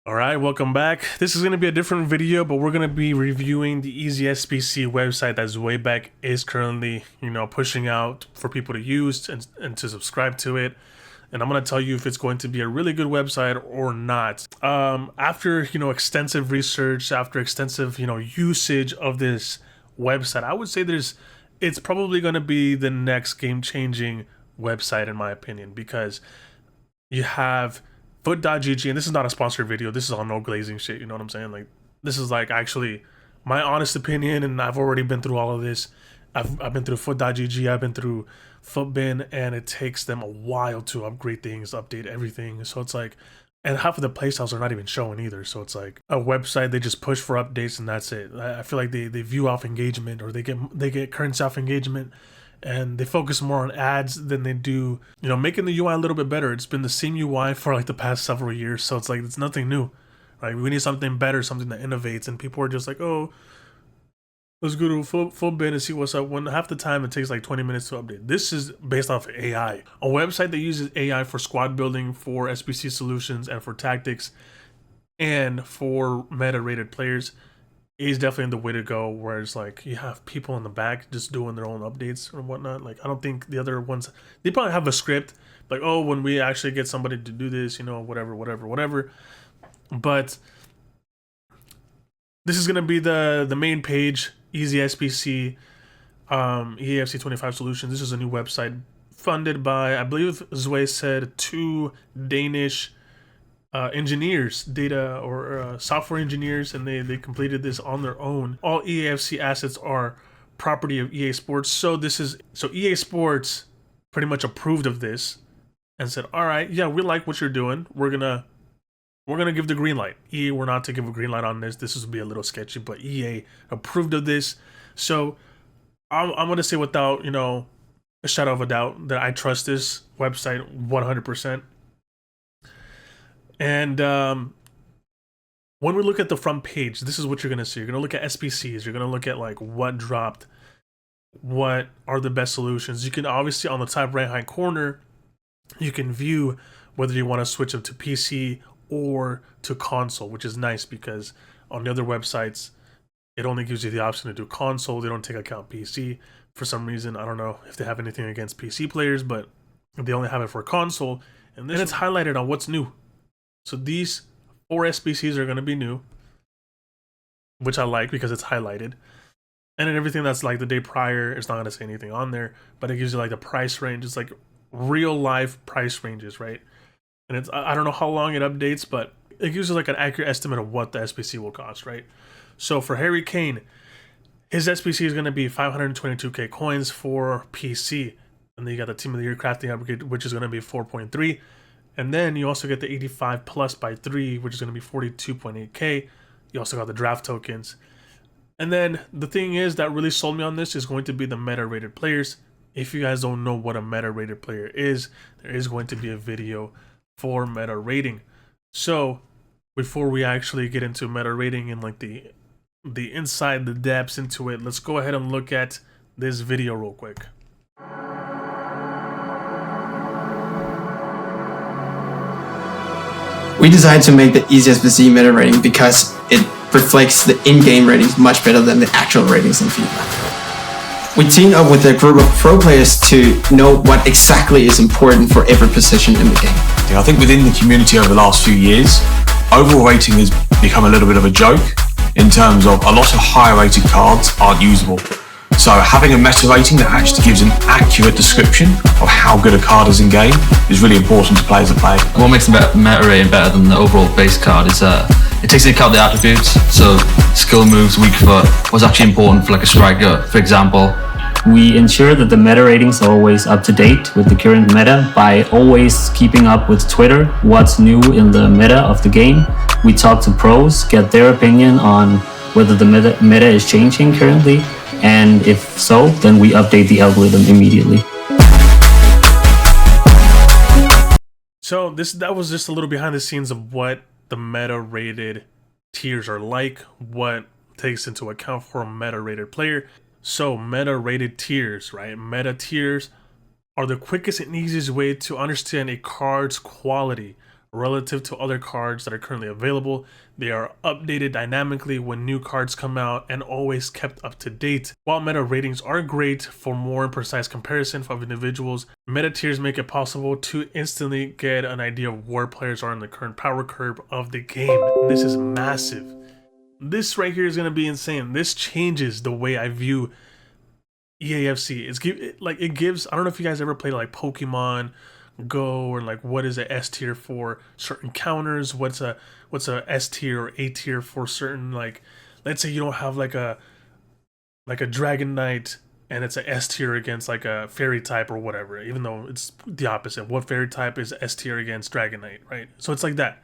All right, welcome back. This is going to be a different video, but we're going to be reviewing the Easy SBC website that Zwayback is currently, pushing out for people to use and to subscribe to it. And I'm going to tell you if it's going to be a really good website or not. After, extensive research, after extensive, usage of this website, I would say it's probably going to be the next game-changing website in my opinion, because you have FUT.gg, and this is not a sponsored video. This is all no glazing shit. You know what I'm saying? Like, this is like actually my honest opinion, and I've already been through all of this. I've been through FUT.gg, I've been through FUTBIN, and it takes them a while to upgrade things, update everything. So it's like, and half of the playstyles are not even showing either. So it's like a website they just push for updates and that's it. I feel like they view off engagement, or they get currency off engagement, and they focus more on ads than they do, making the UI a little bit better. It's been the same UI for like the past several years, so it's like it's nothing new. Right? We need something better, something that innovates, and people are just like, oh, let's go to FUTBIN and see what's up, when half the time it takes like 20 minutes to update. This is based off AI. A website that uses AI for squad building, for SBC solutions, and for tactics, and for meta-rated players is definitely the way to go, where it's like you have people in the back just doing their own updates or whatnot. Like, I don't think the other ones, they probably have a script, like, oh, when we actually get somebody to do this, whatever. But this is going to be the main page, Easy SBC, EAFC 25 Solutions. This is a new website funded by, I believe Zway said, 2 Danish engineers, data or software engineers, and they completed this on their own. All EAFC assets are property of EA Sports. So EA Sports pretty much approved of this and said, all right, yeah, we like what you're doing. We're gonna give the green light. EA were not to give a green light on this. This would be a little sketchy, but EA approved of this. So I'm gonna say without a shadow of a doubt that I trust this website 100%. And when we look at the front page, this is what you're going to see. You're going to look at SBCs. You're going to look at like what dropped, what are the best solutions. You can obviously, on the top right hand corner, you can view whether you want to switch them to PC or to console, which is nice because on the other websites, it only gives you the option to do console. They don't take account PC for some reason. I don't know if they have anything against PC players, but they only have it for console. And then it's highlighted on what's new. So these 4 SBCs are going to be new, which I like because it's highlighted. And then everything that's like the day prior, it's not going to say anything on there, but it gives you like the price range. It's like real life price ranges, right? And it's, I don't know how long it updates, but it gives you like an accurate estimate of what the SBC will cost, right? So for Harry Kane, his SBC is going to be 522k coins for PC. And then you got the Team of the Year crafting upgrade, which is going to be 4.3. And then you also get the 85 plus by 3, which is going to be 42.8k. You also got the draft tokens. And then the thing is that really sold me on this is going to be the meta rated players. If you guys don't know what a meta rated player is, there is going to be a video for meta rating. So before we actually get into meta rating and like the inside, the depths into it, let's go ahead and look at this video real quick. We decided to make the Easy SBC meta rating because it reflects the in-game ratings much better than the actual ratings in FIFA. We teamed up with a group of pro players to know what exactly is important for every position in the game. I think within the community over the last few years, overall rating has become a little bit of a joke in terms of a lot of higher rated cards aren't usable. So having a meta rating that actually gives an accurate description of how good a card is in game is really important to players that play. What makes the meta rating better than the overall base card is it takes into account the attributes. So skill moves, weak foot, what's actually important for like a striker, for example. We ensure that the meta ratings are always up to date with the current meta by always keeping up with Twitter, what's new in the meta of the game. We talk to pros, get their opinion on whether the meta is changing currently. And if so, then we update the algorithm immediately. So that was just a little behind the scenes of what the meta rated tiers are like, what takes into account for a meta rated player. So meta rated tiers, right? Meta tiers are the quickest and easiest way to understand a card's quality relative to other cards that are currently available. They are updated dynamically when new cards come out and always kept up to date. While meta ratings are great for more precise comparison of individuals, meta tiers make it possible to instantly get an idea of where players are in the current power curve of the game. This is massive. This right here is going to be insane. This changes the way I view EAFC. It gives, I don't know if you guys ever played like Pokemon Go, or like what is a S tier for certain counters, what's a S tier or A tier for certain, like let's say you don't have like a Dragon Knight and it's a S tier against like a fairy type or whatever, even though it's the opposite. What fairy type is S tier against Dragon Knight, right? So it's like that.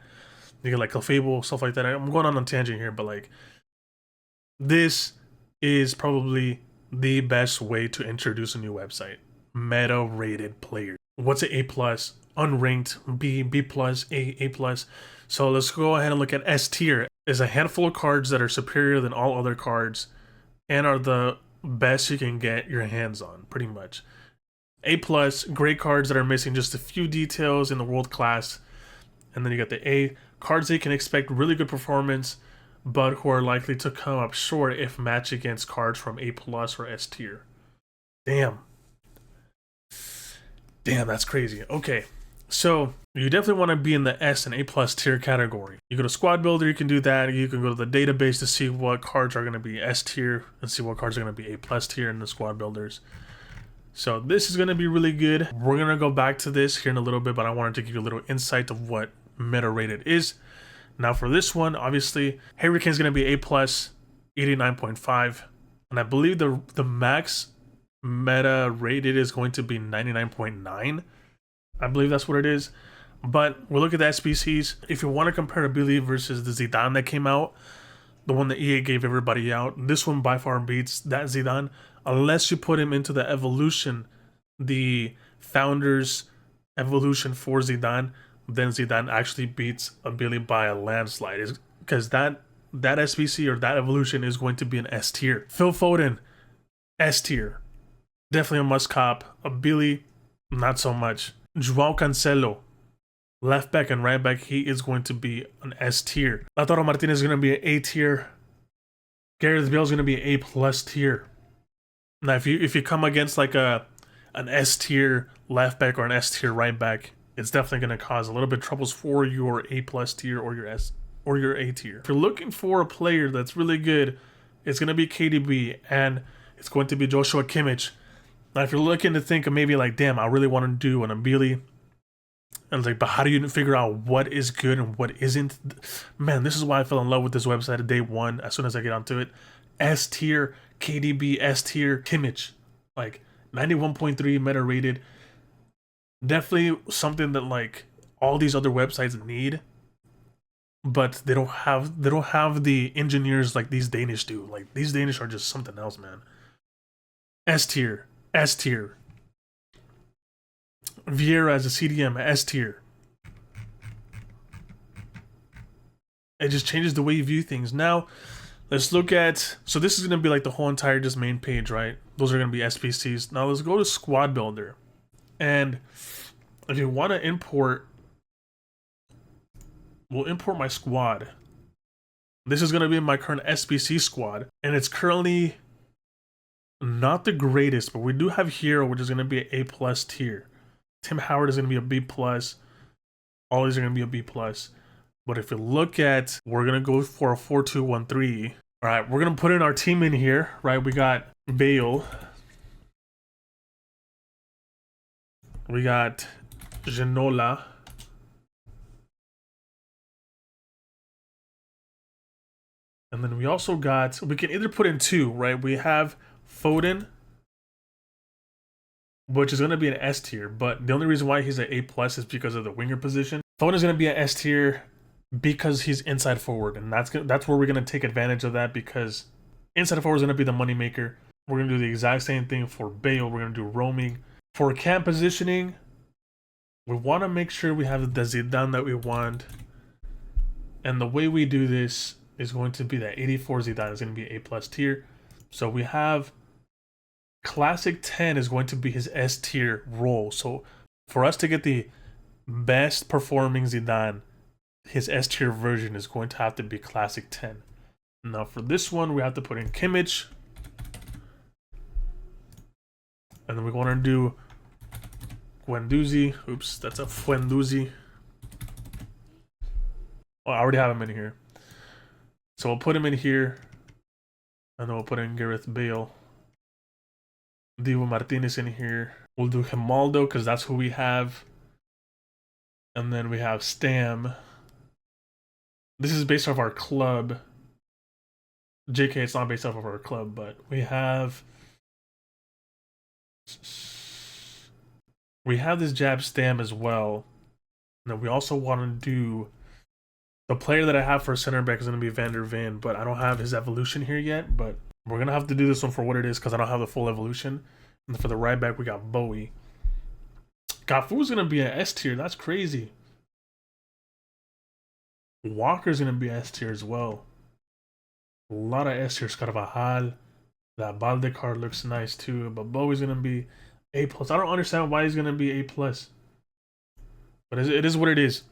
You get like Clefable, stuff like that. I'm going on a tangent here, but like this is probably the best way to introduce a new website. Meta rated players. What's an A+, unranked, B+, A+. So let's go ahead and look at S tier. Is a handful of cards that are superior than all other cards and are the best you can get your hands on, pretty much. A+, great cards that are missing just a few details in the world class. And then you got the A, cards that you can expect really good performance, but who are likely to come up short if matched against cards from A+ or S tier. Damn, that's crazy. Okay, so you definitely want to be in the S and A+ tier category. You go to Squad Builder, you can do that. You can go to the database to see what cards are going to be S tier and see what cards are going to be A+ tier in the Squad Builders. So this is going to be really good. We're going to go back to this here in a little bit, but I wanted to give you a little insight of what meta rated is. Now for this one, obviously, Harry Kane's going to be A+, 89.5. And I believe the max meta rated is going to be 99.9. I believe that's what it is. But we'll look at the SBCs. If you want to compare Billy versus the Zidane that came out, the one that EA gave everybody out, this one by far beats that Zidane, unless you put him into the evolution, the founders evolution for Zidane. Then Zidane actually beats a Billy by a landslide, because that SBC or that evolution is going to be an S tier. Phil Foden, S tier. Definitely a must cop. A Billy, not so much. João Cancelo, left back and right back, he is going to be an S tier. Lautaro Martinez is going to be an A tier. Gareth Bale is going to be an A+ tier. Now, if you come against like an S tier left back or an S tier right back, it's definitely going to cause a little bit of troubles for your A+ tier or your S or your A tier. If you're looking for a player that's really good, it's going to be KDB and it's going to be Joshua Kimmich. Now, if you're looking to think of maybe like, damn, I really want to do an Ambili, and it's like, but how do you figure out what is good and what isn't? Man, this is why I fell in love with this website at day one. As soon as I get onto it, S tier, KDB, S tier, Kimmich, like 91.3 meta rated. Definitely something that like all these other websites need, but they don't have the engineers like these Danish do. Like these Danish are just something else, man. S tier. S tier. Vieira as a CDM, S tier. It just changes the way you view things. Now, let's look at, so this is going to be like the whole entire just main page, right? Those are going to be SBCs. Now let's go to Squad Builder. And if you want to import, we'll import my squad. This is going to be my current SBC squad. And it's currently not the greatest, but we do have Hero, which is going to be an A+ tier. Tim Howard is going to be a B+. All these are going to be a B+. But if you look at, we're going to go for a 4-2-1-3. All right, we're going to put in our team in here, right? We got Bale. We got Ginola. And then we also got, we can either put in two, right? We have Foden, which is going to be an S tier, but the only reason why he's an A+ is because of the winger position. Foden is going to be an S tier because he's inside forward, and that's where we're going to take advantage of that, because inside forward is going to be the money maker. We're going to do the exact same thing for Bale. We're going to do roaming. For camp positioning, we want to make sure we have the Zidane that we want, and the way we do this is going to be that 84 Zidane is going to be A+ tier. So we have Classic 10 is going to be his S tier role. So for us to get the best performing Zidane, his S tier version is going to have to be Classic 10. Now for this one, we have to put in Kimmich. And then we're going to do Guendouzi. Oops, that's a Fuendouzi. Oh, I already have him in here. So we'll put him in here. And then we'll put in Gareth Bale. Divo Martinez in here. We'll do Himaldo because that's who we have. And then we have Stam. This is based off our club. JK, it's not based off of our club, but we have this Jab Stam as well. And then we also want to do the player that I have for center back is going to be Van der Ven, but I don't have his evolution here yet. But we're going to have to do this one for what it is because I don't have the full evolution. And for the right back, we got Bowie. Cafu's going to be an S tier. That's crazy. Walker's going to be S tier as well. A lot of S tiers. Carvajal. That Balde card looks nice too. But Bowie's going to be A+. I don't understand why he's going to be A+. But it is what it is.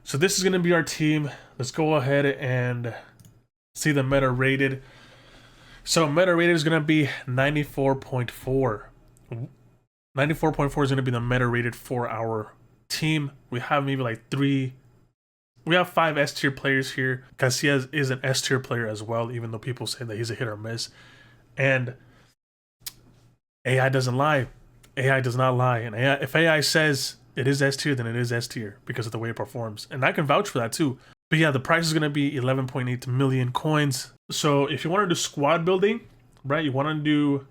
So this is going to be our team. Let's go ahead and see the meta rated. So meta rated is going to be 94.4. 94.4 is going to be the meta rated for our team. We have maybe like 3. We have 5 S tier players here. Casillas is an S tier player as well, even though people say that he's a hit or miss. And AI doesn't lie. AI does not lie. And AI, if AI says it is S tier, then it is S tier because of the way it performs. And I can vouch for that too. But yeah, the price is going to be 11.8 million coins. So if you want to do squad building, right, you want to do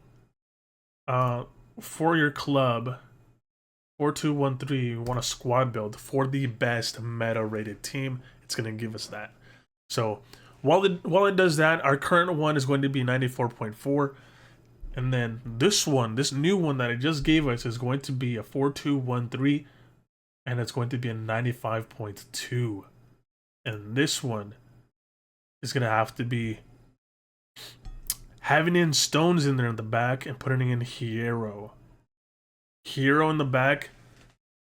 for your club, 4213, you want a squad build for the best meta rated team. It's going to give us that. So while it does that, our current one is going to be 94.4. And then this new one that it just gave us is going to be a 4213. And it's going to be a 95.2. And this one is going to have to be having in Stones in there in the back and putting in Hierro. Hero in the back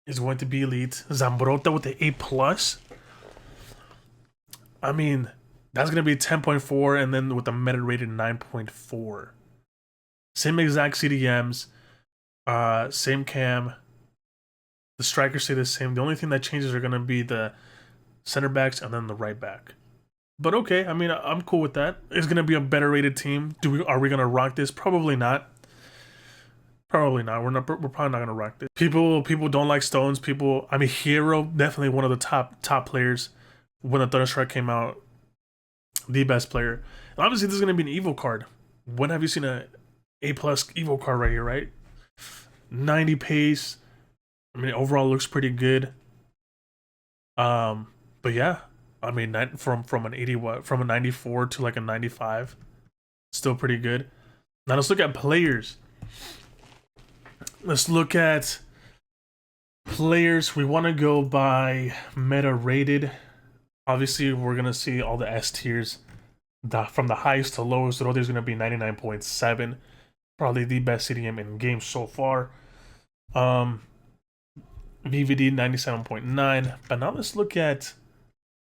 is going to be elite. Zambrota with the A+. I mean, that's going to be 10.4, and then with the meta rated 9.4. Same exact CDMs, same cam. The strikers stay the same. The only thing that changes are going to be the center backs and then the right back. But okay, I mean, I'm cool with that. It's going to be a better rated team. Are we going to rock this? Probably not. Probably not. We're probably not gonna rock this. People don't like Stones. I mean, Hero, definitely one of the top players. When the Thunderstrike came out, the best player. And obviously, this is gonna be an Evo card. When have you seen a A+ Evo card right here? Right, 90 pace. I mean, overall looks pretty good. But yeah, I mean, from an 80 from a 94 to like a 95, still pretty good. Now let's look at players. Let's look at players. We want to go by meta rated. Obviously, we're going to see all the S tiers. From the highest to lowest, so there's going to be 99.7. Probably the best CDM in games so far. VVD 97.9. But now let's look at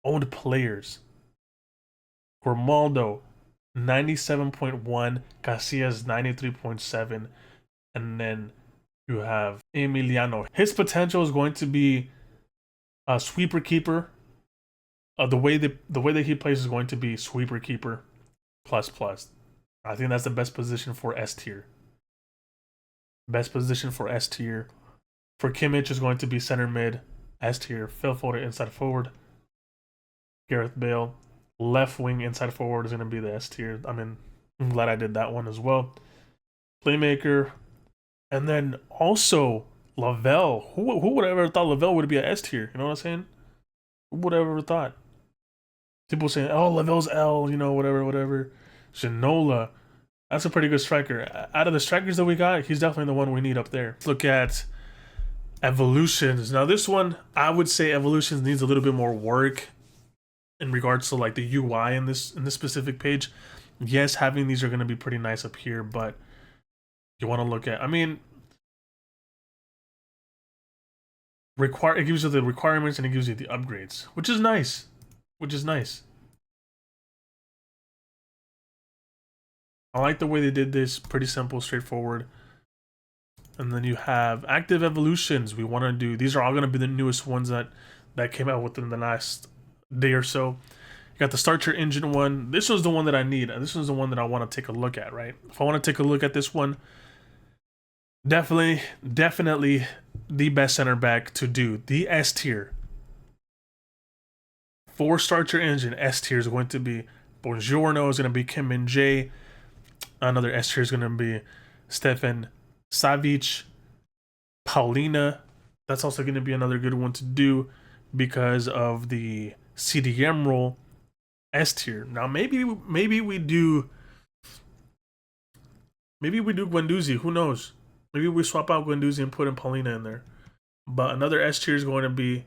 owned players. Grimaldo 97.1. Casillas 93.7. And then you have Emiliano. His potential is going to be a sweeper keeper. The way that he plays is going to be sweeper keeper plus. I think that's the best position for S tier. Best position for S tier. For Kimmich is going to be center mid, S tier. Phil Foden inside forward. Gareth Bale left wing inside forward is going to be the S tier. I mean, I'm glad I did that one as well. Playmaker. And then also Lavelle. Who would have ever thought Lavelle would be an S tier? You know what I'm saying? Who would have ever thought? People saying, oh, Lavelle's L, you know, whatever. Ginola. That's a pretty good striker. Out of the strikers that we got, he's definitely the one we need up there. Let's look at evolutions. Now this one, I would say evolutions needs a little bit more work in regards to like the UI in this specific page. Yes, having these are going to be pretty nice up here, but you want to look at, I mean, it gives you the requirements and it gives you the upgrades, which is nice. I like the way they did this. Pretty simple, straightforward. And then you have active evolutions. We want to do, these are all going to be the newest ones that came out within the last day or so. You got the start your engine one. This was the one that I need. This was the one that I want to take a look at, right? If I want to take a look at this one, definitely the best center back to do. The S tier. For start your engine, S tier is going to be Buongiorno, is going to be Kim Min-jae. Another S tier is going to be Stefan Savic. Paulina. That's also going to be another good one to do because of the CDM role. S tier. Now maybe we do Guendouzi. Who knows? Maybe we swap out Guendouzi and put in Paulina in there. But another S tier is going to be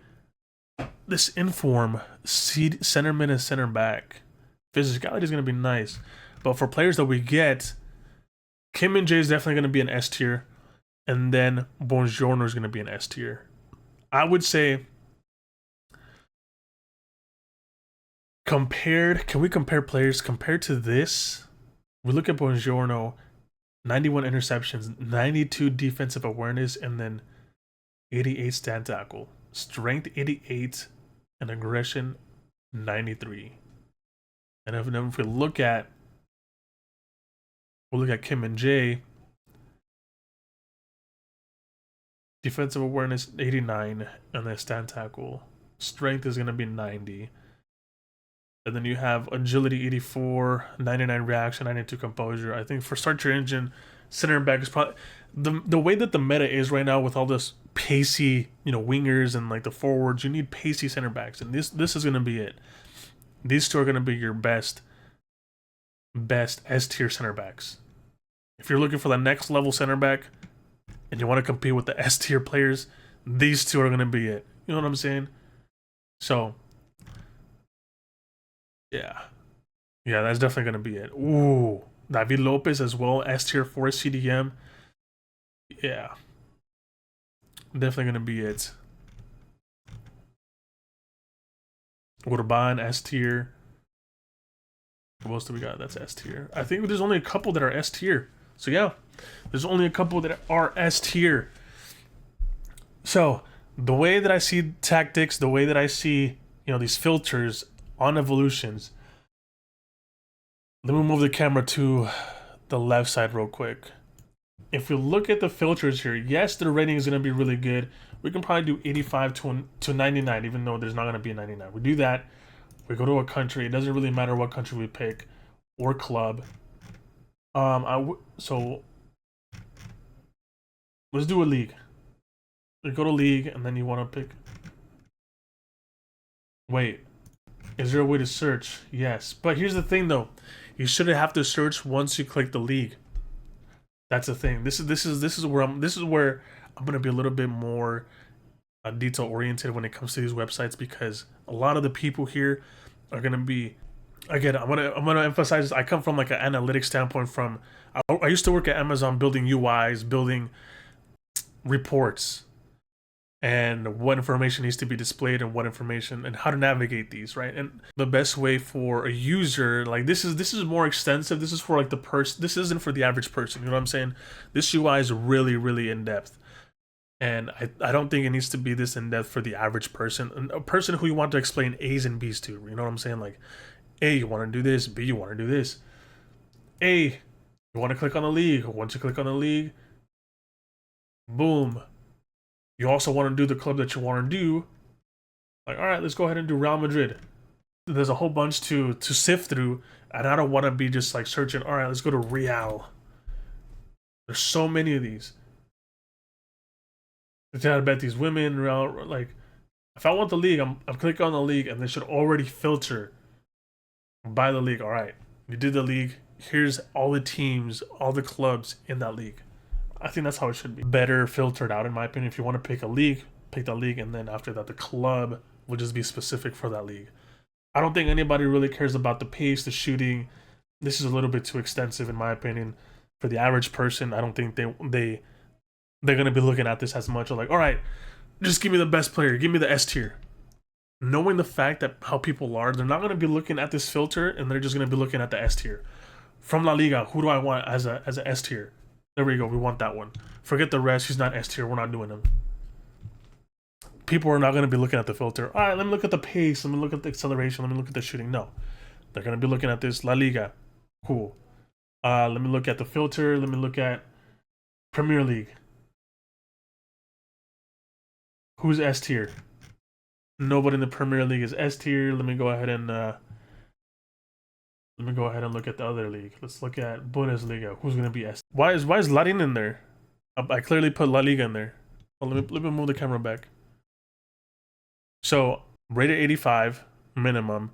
this Inform centerman and center back. Physicality is going to be nice. But for players that we get, Kim Min-jae is definitely going to be an S tier. And then Buongiorno is going to be an S tier. I would say can we compare players compared to this? We look at Buongiorno, 91 interceptions, 92 defensive awareness, and then 88 stand tackle. Strength 88 and aggression 93. And if we look at Kim Min-jae, defensive awareness 89 and then stand tackle. Strength is going to be 90. And then you have agility 84, 99 reaction, 92 composure. I think for start your engine, center back is probably the way that the meta is right now with all this pacey, wingers and like the forwards. You need pacey center backs, and this is going to be it. These two are going to be your best S tier center backs. If you're looking for the next level center back and you want to compete with the S tier players, these two are going to be it. You know what I'm saying? So yeah, that's definitely going to be it. Ooh, David Lopez as well, S tier for CDM. Yeah, definitely going to be it. Urban, S tier. What else do we got? That's S tier. I think there's only a couple that are S tier. So yeah, there's only a couple that are S tier. So the way that I see tactics, the way that I see, these filters on evolutions. Let me move the camera to the left side real quick. If we look at the filters here, yes, the rating is going to be really good. We can probably do 85 to 99, even though there's not going to be a 99. We do that. We go to a country. It doesn't really matter what country we pick or club. So let's do a league. You go to league, and then you want to pick. Wait, is there a way to search? Yes, but here's the thing, though. You shouldn't have to search once you click the league. That's the thing. This is where I'm gonna be a little bit more detail oriented when it comes to these websites, because a lot of the people here are gonna be. Again, I'm gonna emphasize this. I come from like an analytics standpoint. I used to work at Amazon building UIs, building reports, and what information needs to be displayed and what information and how to navigate these, right? And the best way for a user, like this is more extensive. This is for like the person. This isn't for the average person. You know what I'm saying? This UI is really, really in depth. And I don't think it needs to be this in depth for the average person. And a person who you want to explain A's and B's to. You know what I'm saying? Like, A, you want to do this. B, you want to do this. A, you want to click on the league. Once you click on the league, boom. You also want to do the club that you want to do. Like, all right, let's go ahead and do Real Madrid. There's a whole bunch to sift through, and I don't want to be just like searching. All right, let's go to Real. There's so many of these. I bet these women, Real, like, if I want the league, I'm clicking on the league, and they should already filter by the league. All right, you did the league. Here's all the teams, all the clubs in that league. I think that's how it should be. Better filtered out, in my opinion. If you want to pick a league, pick that league, and then after that, the club will just be specific for that league. I don't think anybody really cares about the pace, the shooting. This is a little bit too extensive, in my opinion, for the average person. I don't think they're going to be looking at this as much. Like, all right, Just give me the best player. Give me the S tier. Knowing the fact that how people are, they're not going to be looking at this filter, and they're just going to be looking at the S tier. From La Liga, who do I want as a S tier? There we go. We want that one. Forget the rest. He's not S tier. We're not doing him. People are not going to be looking at the filter. All right, let me look at the pace. Let me look at the acceleration. Let me look at the shooting. No. They're going to be looking at this La Liga. Cool. Let me look at the filter. Let me look at Premier League. Who's S tier? Nobody in the Premier League is S tier. Let me go ahead and look at the other league. Let's look at Bundesliga. Who's going to be S? Why is Latin in there? I clearly put La Liga in there. Oh, let me move the camera back. So, rated 85 minimum,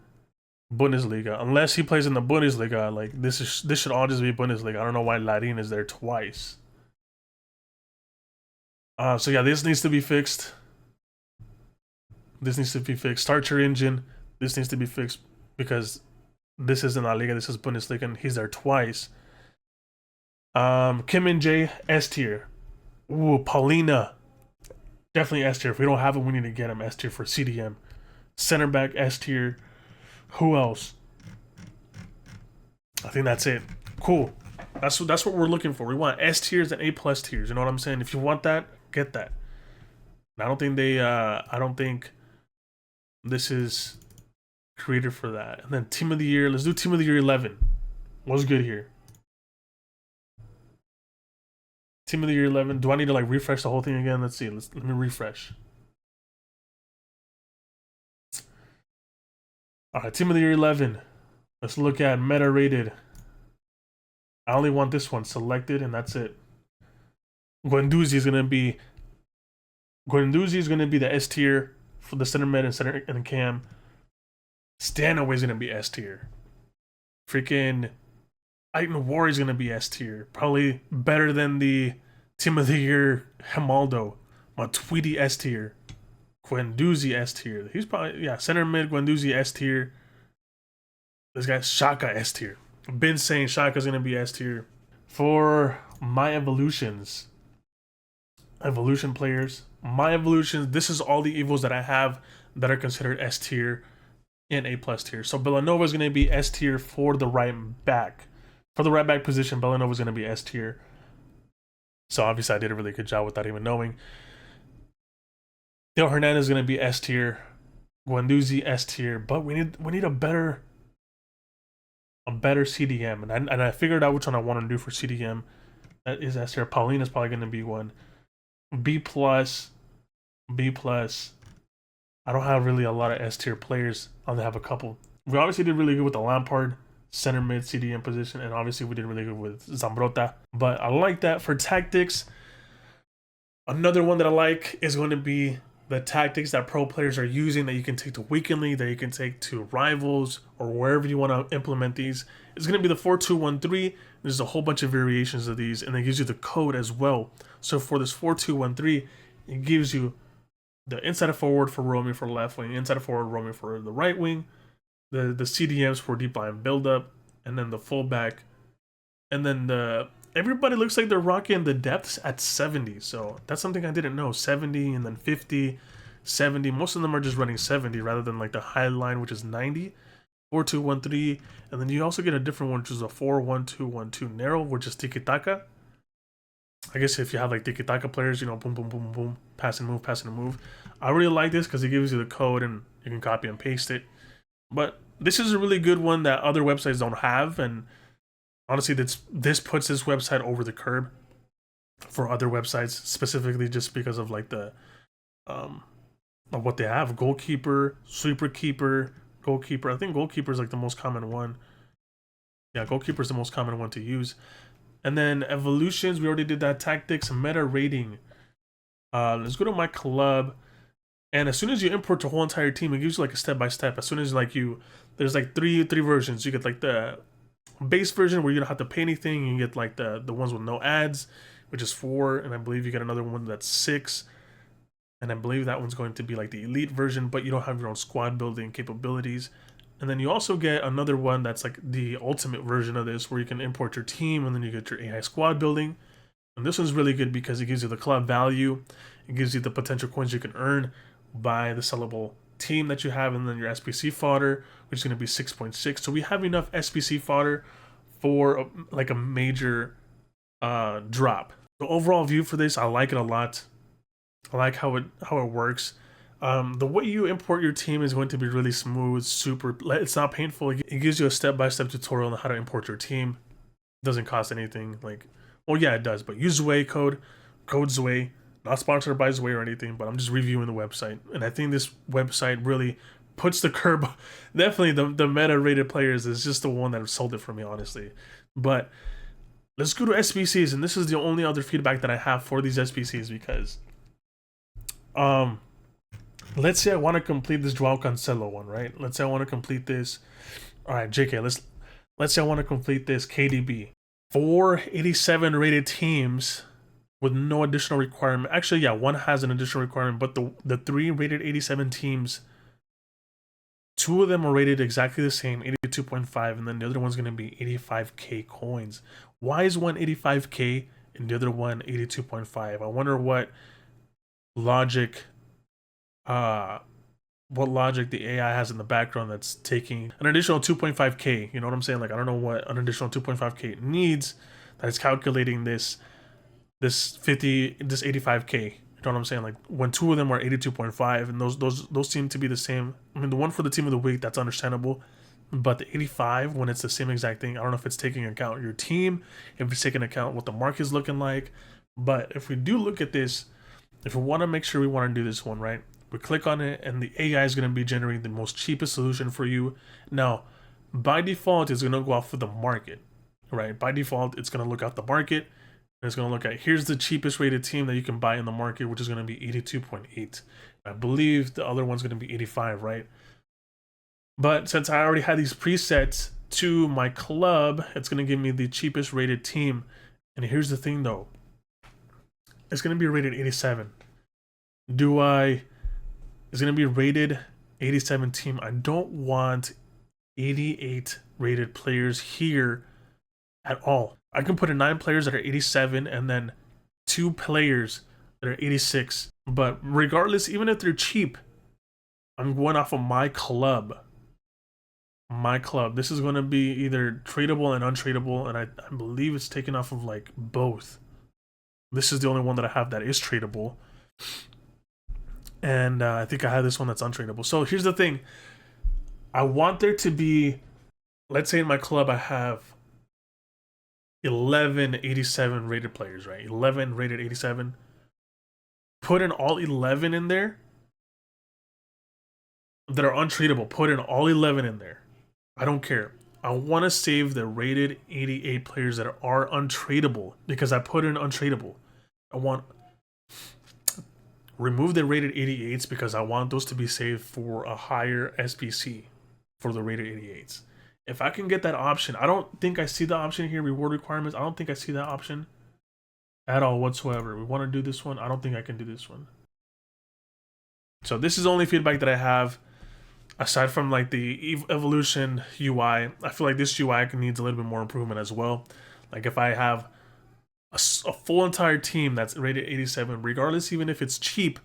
Bundesliga. Unless he plays in the Bundesliga, like this should all just be Bundesliga. I don't know why Latin is there twice. So yeah, this needs to be fixed. This needs to be fixed. Start your engine. This needs to be fixed because this isn't La Liga. This is Bundesliga, and he's there twice. Kim and Jay, S tier. Ooh, Paulina. Definitely S tier. If we don't have him, we need to get him. S tier for CDM. Center back, S tier. Who else? I think that's it. Cool. That's what we're looking for. We want S tiers and A+ tiers. You know what I'm saying? If you want that, get that. And I don't think this is created for that. And then Team of the Year. Let's do Team of the Year 11. What's good here? Team of the Year 11. Do I need to like refresh the whole thing again? Let's see. Let me refresh. All right, Team of the Year 11. Let's look at meta rated. I only want this one selected, and that's it. Guendouzi is gonna be the S tier for the center mid and center and cam. Stanaway is gonna be S tier. Freaking Aiton War is gonna be S tier. Probably better than the Team of the Year Himaldo. Matuidi S tier. Guendouzi S tier. He's probably, yeah, center mid Guendouzi S tier. This guy's Shaka S tier. I've been saying Shaka's gonna be S tier. For my evolution players, this is all the evils that I have that are considered S tier and A+ tier. So Villanova is gonna be S tier for the right back. For the right back position, Villanova is gonna be S tier. So obviously I did a really good job without even knowing. Theo Hernandez is gonna be S tier. Guendouzi S tier, but we need a better CDM, and I figured out which one I want to do for CDM. That is S tier. Pauline is probably gonna be one. B+. I don't have really a lot of S tier players. I only have a couple. We obviously did really good with the Lampard center mid CDM position, and obviously we did really good with Zambrota. But I like that. For tactics, another one that I like is going to be the tactics that pro players are using that you can take to Weekend League, that you can take to Rivals, or wherever you want to implement these. It's going to be the 4-2-1-3. There's a whole bunch of variations of these, and it gives you the code as well. So for this 4-2-1-3, it gives you the inside of forward for roaming for left wing, inside of forward roaming for the right wing, the CDMs for deep line buildup, and then the fullback. And then everybody looks like they're rocking the depths at 70. So that's something I didn't know. 70 and then 50, 70. Most of them are just running 70 rather than like the high line, which is 90. 4-2-1-3. And then you also get a different one, which is a 4-1-2-1-2 narrow, which is tiki-taka. I guess if you have like tiki-taka players, you know, boom, boom, boom, boom, pass and move, pass and move. I really like this because it gives you the code and you can copy and paste it. But this is a really good one that other websites don't have, and honestly, this puts this website over the curb for other websites, specifically just because of like the of what they have. Goalkeeper, sweeper keeper, goalkeeper. I think goalkeeper is like the most common one. Yeah, goalkeeper is the most common one to use. And then evolutions, we already did that. Tactics, meta rating. Let's go to my club. And as soon as you import the whole entire team, it gives you like a step-by-step. As soon as like there's like three versions. You get like the base version where you don't have to pay anything. You get like the ones with no ads, which is 4. And I believe you get another one that's 6. And I believe that one's going to be like the elite version, but you don't have your own squad building capabilities. And then you also get another one that's like the ultimate version of this, where you can import your team, and then you get your AI squad building. And this one's really good because it gives you the club value, it gives you the potential coins you can earn by the sellable team that you have, and then your SBC fodder, which is going to be 6.6. So we have enough SBC fodder for like a major drop. The overall view for this, I like it a lot. I like how it works. The way you import your team is going to be really smooth, super. It's not painful. It gives you a step-by-step tutorial on how to import your team. It doesn't cost anything. Like, well, yeah, it does. But use Zwei code Zwei. Not sponsored by Zwei or anything, but I'm just reviewing the website, and I think this website really puts the curb. Definitely, the meta rated players is just the one that sold it for me, honestly. But let's go to SBCs, and this is the only other feedback that I have for these SBCs because, let's say I want to complete this Joao Cancelo one, right? Let's say I want to complete this. All right, JK, let's say I want to complete this KDB. 487 rated teams with no additional requirement. Actually, yeah, one has an additional requirement, but the 3 rated 87 teams, 2 of them are rated exactly the same, 82.5, and then the other one's going to be 85k coins. Why is one 85k and the other one 82.5? I wonder what logic the AI has in the background that's taking an additional 2.5k. You know what I'm saying? Like, I don't know what an additional 2.5k needs that is calculating this 85k. You know what I'm saying? Like, when 2 of them are 82.5, and those seem to be the same. I mean, the one for the team of the week, that's understandable, but the 85, when it's the same exact thing, I don't know if it's taking into account your team, if it's taking into account what the market's looking like. But if we do look at this, if we want to make sure we want to do this one, right, we click on it, and the AI is going to be generating the most cheapest solution for you. Now, by default, it's going to go off of the market, right? By default, it's going to look at the market. And it's going to look at, here's the cheapest rated team that you can buy in the market, which is going to be 82.8. I believe the other one's going to be 85, right? But since I already had these presets to my club, it's going to give me the cheapest rated team. And here's the thing, though. It's going to be rated 87. It's going to be rated 87 team. I don't want 88 rated players here at all. I can put in 9 players that are 87 and then 2 players that are 86. But regardless, even if they're cheap, I'm going off of my club. My club. This is going to be either tradable and untradeable, and I believe it's taken off of like both. This is the only one that I have that is tradable. And I think I have this one that's untradeable. So here's the thing. I want there to be, let's say in my club I have 11 87 rated players, right? 11 rated 87. Put in all 11 in there that are untradeable. Put in all 11 in there. I don't care. I want to save the rated 88 players that are untradeable because I put in untradeable. I want remove the rated 88s because I want those to be saved for a higher SBC for the rated 88s. If I can get that option, I don't think I see the option here, reward requirements. I don't think I see that option at all whatsoever. We want to do this one. I don't think I can do this one. So this is the only feedback that I have aside from like the evolution UI. I feel like this UI needs a little bit more improvement as well. Like if I have a full entire team that's rated 87, regardless, even if it's cheap,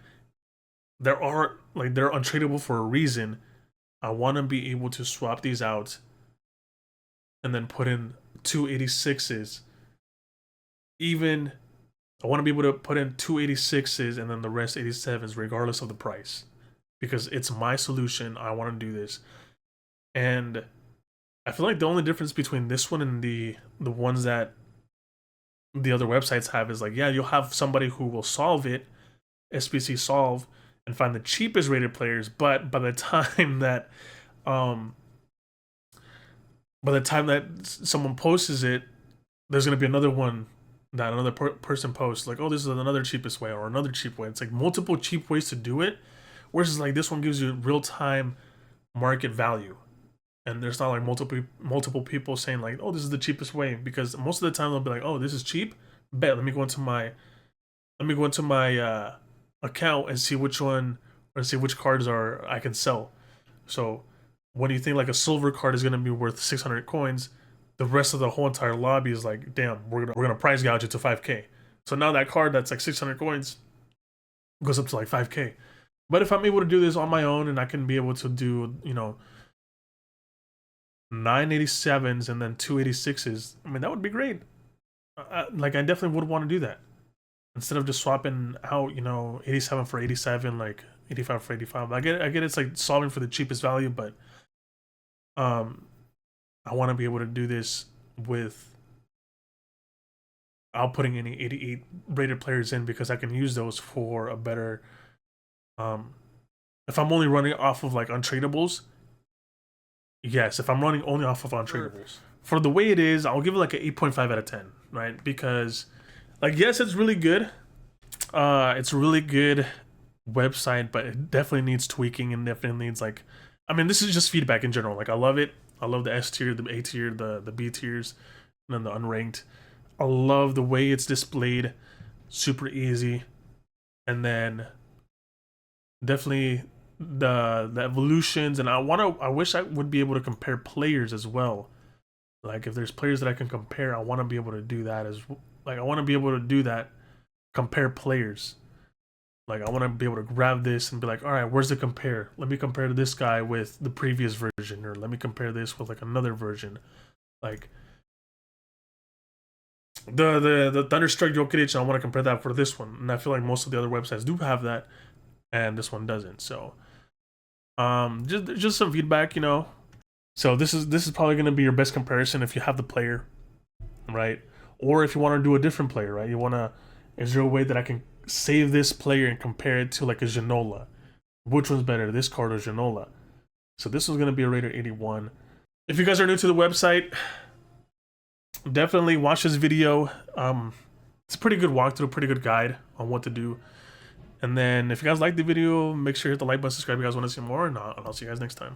they're untradeable for a reason. I want to be able to swap these out and then put in 2 86s. Even I want to be able to put in 2 86s and then the rest 87s, regardless of the price, because it's my solution. I want to do this, and I feel like the only difference between this one and the ones that the other websites have is like, yeah, you'll have somebody who will solve it, SBC solve, and find the cheapest rated players, but by the time that someone posts it, there's going to be another one that another person posts like, oh, this is another cheapest way or another cheap way. It's like multiple cheap ways to do it, whereas like this one gives you real-time market value, and there's not like multiple people saying like, oh, this is the cheapest way, because most of the time they'll be like, oh, this is cheap, bet, let me go into my account and see which one, or see which cards I can sell. So when you think like a silver card is going to be worth 600 coins, the rest of the whole entire lobby is like, damn, we're gonna price gouge it to 5k. So now that card that's like 600 coins goes up to like 5K. But if I'm able to do this on my own and I can be able to do, you know, 987s and then 286s, I mean, that would be great. Like, I definitely would want to do that. Instead of just swapping out, you know, 87 for 87, like 85 for 85. I get it's like solving for the cheapest value, but I want to be able to do this without putting any 88 rated players in, because I can use those for a better if I'm only running off of like untradeables. Yes, if I'm running only off of untradeables. For the way it is, I'll give it like an 8.5 out of 10, right? Because like, yes, it's really good. It's a really good website, but it definitely needs tweaking and definitely needs like, I mean, this is just feedback in general. Like, I love it. I love the S tier, the A tier, the B tiers, and then the unranked. I love the way it's displayed, super easy. And then definitely the evolutions, and I wish I would be able to compare players as well. Like, if there's players that I can compare, I want to be able to do that as like, I want to be able to do that, compare players. Like, I want to be able to grab this and be like, all right, where's the compare? Let me compare this guy with the previous version, or let me compare this with like another version. Like the Thunderstruck Jokic, I want to compare that for this one, and I feel like most of the other websites do have that, and this one doesn't. So just some feedback, you know. So this is probably going to be your best comparison if you have the player, right? Or if you want to do a different player, right? You want to, is there a way that I can save this player and compare it to like a Ginola? Which one's better, this card or Ginola? So this is going to be a rated 81. If you guys are new to the website, definitely watch this video. It's a pretty good walkthrough, pretty good guide on what to do. And then if you guys like the video, make sure you hit the like button, subscribe if you guys want to see more, and I'll see you guys next time.